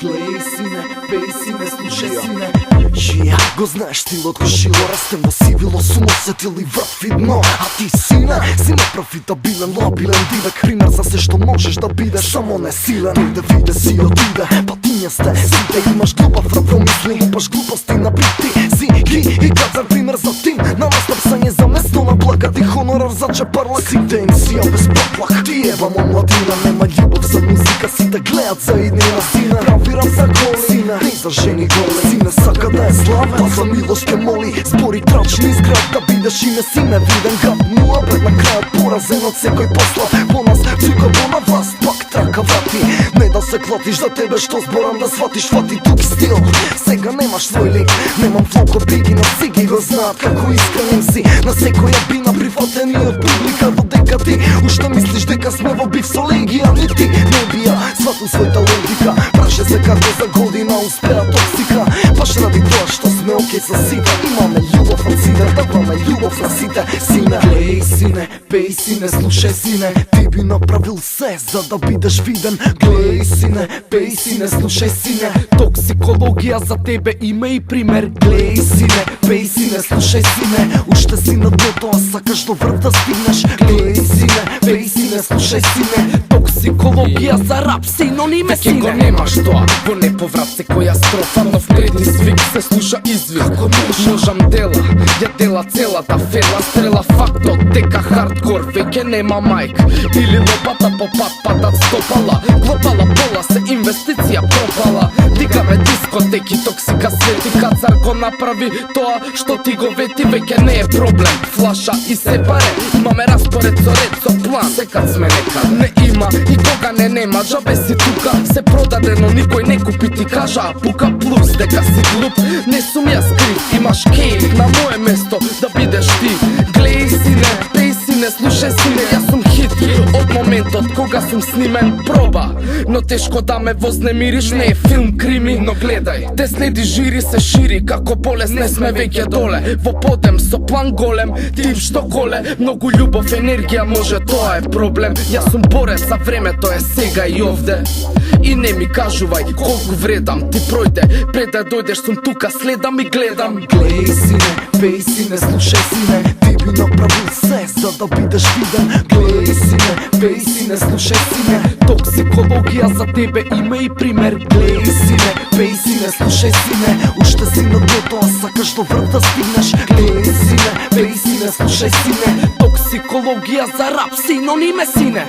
Гледай сине, пей сине, слушай сине. Жија го знаеш стилот го шило, растем во сивило, сумо сетили врв и дно. А ти сине, си непрофитабилен, лабилен, дивек пример за се што можеш да бидеш, само не силен. Тој да виде си отиде, патиња сте, сите имаш глупав рабро мисли, баш глупости на бити, си ги и казар пример за тим. На настапсање за место на благат и хонорар за чепарлак. Сите им си без поплак, ти ева младина, нема љубов за музика, сите гледат за иднина сина. Правирам за коли, сина, не за жени голе, сина сака да е славен, па за милост ке моли. Збори трачни изград, да бидеш име сине виден. Гад нула пред на крајот, поразен од секој послав. По нас цука по на власт, пак трака врати. Не да се клатиш за тебе што зборам да сватиш, фати тук стил. Сега немаш свој лик, немам флоу ко Биги, но сиги го знаат како искренен си. На секоја бина прифатени од публика, додека ти уште мислиш дека сме во бив со легија. Ни ти не бија, свату својата логика, праше се како за година успеа токсика. Баш ради тоа што сме окей со сите, имаме љубов од сите, даваме љубов на сите. Сине, гледај сине, пеј сине, слушај сине, ти би направил се за да бидеш виден. Гледај сине, пеј сине, слушај сине, токсикологија за тебе име и пример. Гледај сине, пеј сине, слушај сине, уште си на дното, а сакаш до врв да стигнеш. Гледај сине, пеј сине, слушај сине, токсикологија за рап, синониме сине. Го немаш тоа, во неповрат секоја строфа, но в предни свик се слуша извик. Можам дела, ја дела целата фела, стрела фактот дека хардкор веќе нема мајк. Или лопата по пат падат стопала, глобала пола се инвестиција пропала. Дигаме дискотеки, токсика свети, кацар го направи тоа што ти го вети, веќе не е проблем. Флаша и се паре, имаме распоред со ред, со план. Секад сме некад, не има и кога не нема, джабе си тука, се продадено, никој не купи, ти кажа, а пука плюс, дека си глуп. Не сум јас крив, имаш кейк на моје место да бидеш ти. Гледај сине, пеј сине, слушај сине, јас сум хит од моментот кога сум снимен. Проба, но тешко да ме вознемириш, не е филм крими, но гледај, те следи жири се шири, како болест не сме веќе доле. Во подем со план голем, тип што коле, многу љубов, енергија може, тоа е проблем. Јас сум борец, за времето е сега и овде. И не ми кажувај колку вредам, ти пројде, пред да дојдеш сум тука, следам и гледам. Гледај сине, пеј сине, слушај сине, ти би направил се за да бидеш виден. Гледај сине, пеј сине, слушај сине, токсикологија за тебе име и пример. Гледај сине, пеј сине, слушај сине, уште си на дното, а сакаш до врв да стигнеш. Гледај сине, пеј сине, слушај сине, токсикологија за рап, синониме сине.